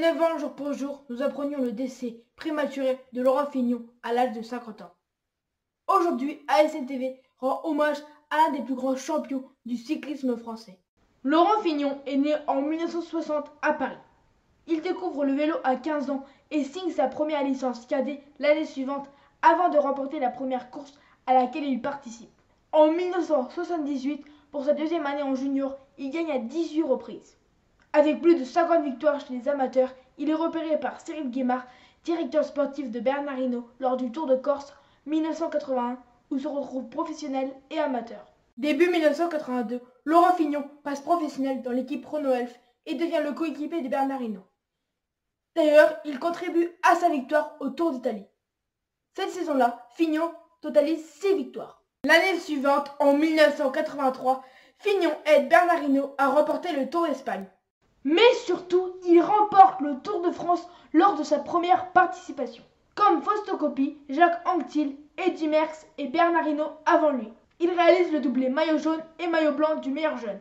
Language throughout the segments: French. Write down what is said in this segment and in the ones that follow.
9 ans jour pour jour, nous apprenions le décès prématuré de Laurent Fignon à l'âge de 50 ans. Aujourd'hui, ASN TV rend hommage à l'un des plus grands champions du cyclisme français. Laurent Fignon est né en 1960 à Paris. Il découvre le vélo à 15 ans et signe sa première licence cadet l'année suivante avant de remporter la première course à laquelle il participe. En 1978, pour sa deuxième année en junior, il gagne à 18 reprises. Avec plus de 50 victoires chez les amateurs, il est repéré par Cyril Guimard, directeur sportif de Bernard Hinault, lors du Tour de Corse 1981, où se retrouvent professionnels et amateurs. Début 1982, Laurent Fignon passe professionnel dans l'équipe Renault Elf et devient le coéquipier de Bernard Hinault. D'ailleurs, il contribue à sa victoire au Tour d'Italie. Cette saison-là, Fignon totalise 6 victoires. L'année suivante, en 1983, Fignon aide Bernard Hinault à remporter le Tour d'Espagne. Mais surtout, il remporte le Tour de France lors de sa première participation. Comme Fausto Coppi, Jacques Anquetil, Eddy Merckx et Bernard Hinault avant lui. Il réalise le doublé maillot jaune et maillot blanc du meilleur jeune.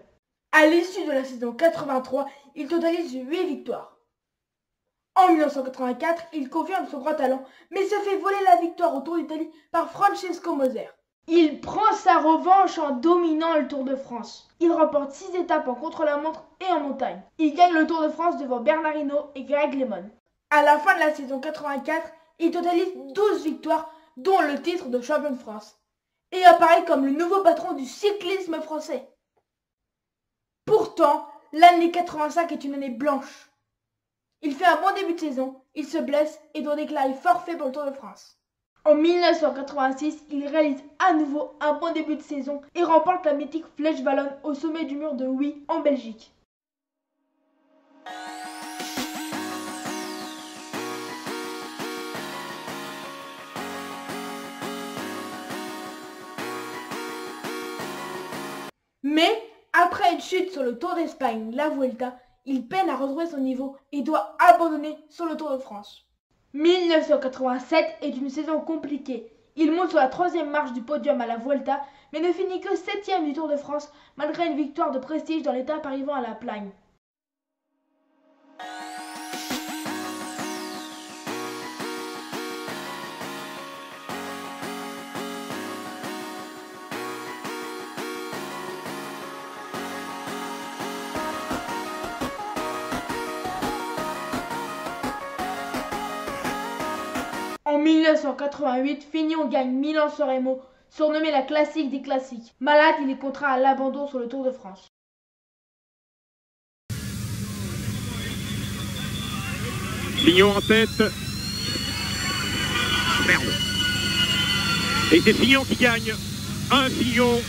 À l'issue de la saison 83, il totalise 8 victoires. En 1984, il confirme son grand talent, mais se fait voler la victoire au Tour d'Italie par Francesco Moser. Il prend sa revanche en dominant le Tour de France. Il remporte 6 étapes en contre-la-montre et en montagne. Il gagne le Tour de France devant Bernard Hinault et Greg LeMond. À la fin de la saison 84, il totalise 12 victoires, dont le titre de champion de France, et apparaît comme le nouveau patron du cyclisme français. Pourtant, l'année 85 est une année blanche. Il fait un bon début de saison, il se blesse et doit déclarer forfait pour le Tour de France. En 1986, il réalise à nouveau un bon début de saison et remporte la mythique Flèche Wallonne au sommet du mur de Huy en Belgique. Mais, après une chute sur le Tour d'Espagne, la Vuelta, il peine à retrouver son niveau et doit abandonner sur le Tour de France. 1987 est une saison compliquée. Il monte sur la 3e marche du podium à la Vuelta, mais ne finit que 7e du Tour de France, malgré une victoire de prestige dans l'étape arrivant à la Plagne. En 1988, Fignon gagne Milan-San Remo, surnommé la classique des classiques. Malade, il est contraint à l'abandon sur le Tour de France. Fignon en tête. Merde. Et c'est Fignon qui gagne. Un Fignon,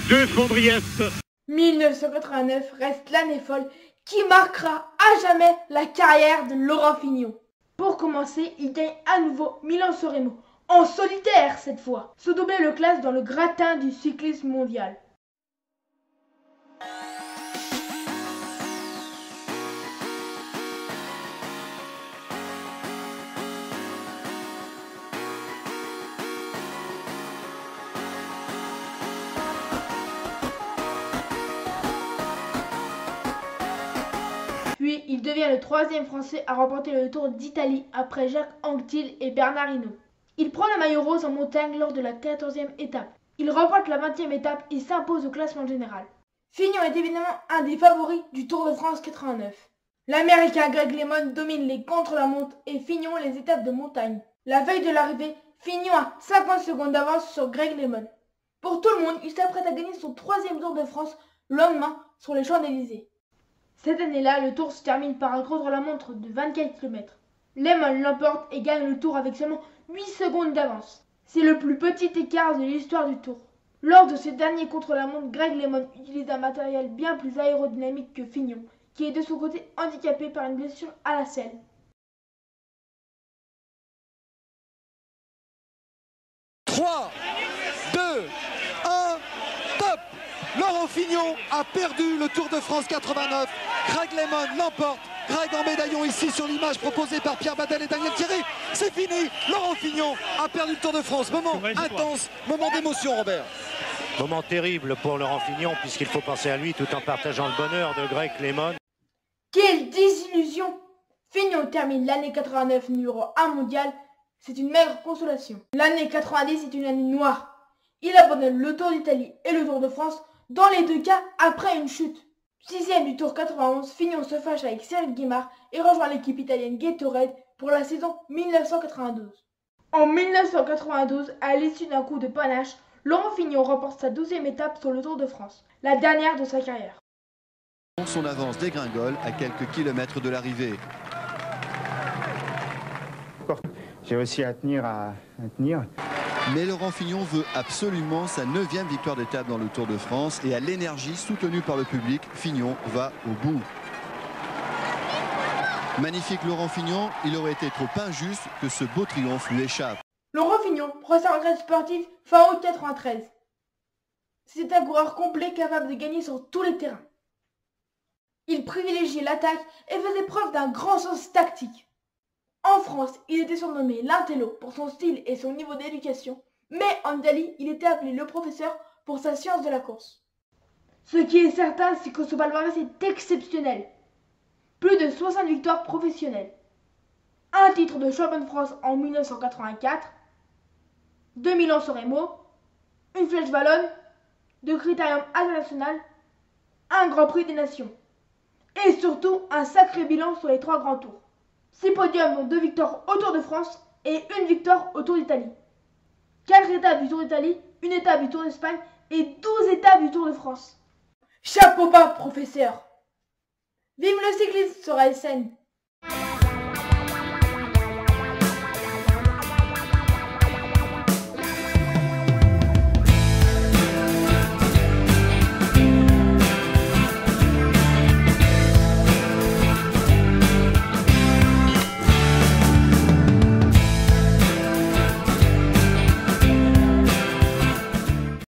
2 Fondriest. 1989 reste l'année folle qui marquera à jamais la carrière de Laurent Fignon. Pour commencer, il gagne à nouveau Milan-San Remo, en solitaire cette fois. Ce doublé le classe dans le gratin du cyclisme mondial. Puis, il devient le 3e Français à remporter le Tour d'Italie après Jacques Anquetil et Bernard Hinault. Il prend le maillot rose en montagne lors de la 14e étape. Il remporte la 20e étape et s'impose au classement général. Fignon est évidemment un des favoris du Tour de France 89. L'Américain Greg LeMond domine les contre-la-montre et Fignon les étapes de montagne. La veille de l'arrivée, Fignon a 50 secondes d'avance sur Greg LeMond. Pour tout le monde, il s'apprête à gagner son 3e Tour de France le lendemain sur les Champs-Élysées. Cette année-là, le Tour se termine par un contre-la-montre de 24 km. LeMond l'emporte et gagne le Tour avec seulement 8 secondes d'avance. C'est le plus petit écart de l'histoire du Tour. Lors de ce dernier contre-la-montre, Greg LeMond utilise un matériel bien plus aérodynamique que Fignon, qui est de son côté handicapé par une blessure à la selle. Trois, 2, 1, top! Laurent Fignon a perdu le Tour de France 89. Greg LeMond l'emporte. Greg en médaillon ici sur l'image proposée par Pierre Badel et Daniel Thierry. C'est fini. Laurent Fignon a perdu le Tour de France. Moment intense, moment d'émotion, Robert. Moment terrible pour Laurent Fignon puisqu'il faut penser à lui tout en partageant le bonheur de Greg LeMond. Quelle désillusion! Fignon termine l'année 89 numéro 1 mondial, c'est une maigre consolation. L'année 90 est une année noire. Il abandonne le Tour d'Italie et le Tour de France, dans les deux cas après une chute. 6e du Tour 91, Fignon se fâche avec Cyril Guimard et rejoint l'équipe italienne Gatorade pour la saison 1992. En 1992, à l'issue d'un coup de panache, Laurent Fignon remporte sa 12e étape sur le Tour de France, la dernière de sa carrière. Son avance dégringole à quelques kilomètres de l'arrivée. J'ai réussi à tenir, Mais Laurent Fignon veut absolument sa 9e victoire d'étape dans le Tour de France et à l'énergie soutenue par le public, Fignon va au bout. Magnifique Laurent Fignon, il aurait été trop injuste que ce beau triomphe lui échappe. Laurent Fignon prend sa retraite sportive fin août 93. C'est un coureur complet capable de gagner sur tous les terrains. Il privilégiait l'attaque et faisait preuve d'un grand sens tactique. En France, il était surnommé l'Intello pour son style et son niveau d'éducation, mais en Italie, il était appelé le professeur pour sa science de la course. Ce qui est certain, c'est que ce palmarès est exceptionnel. Plus de 60 victoires professionnelles. Un titre de champion de France en 1984, 2 Milan-San Remo, une flèche wallonne, 2 critériums international, un Grand Prix des Nations. Et surtout, un sacré bilan sur les 3 grands tours. 6 podiums dont 2 victoires au Tour de France et 1 victoire au Tour d'Italie. 4 étapes du Tour d'Italie, 1 étape du Tour d'Espagne et 12 étapes du Tour de France. Chapeau bas, professeur! Vive le cyclisme sur ASN!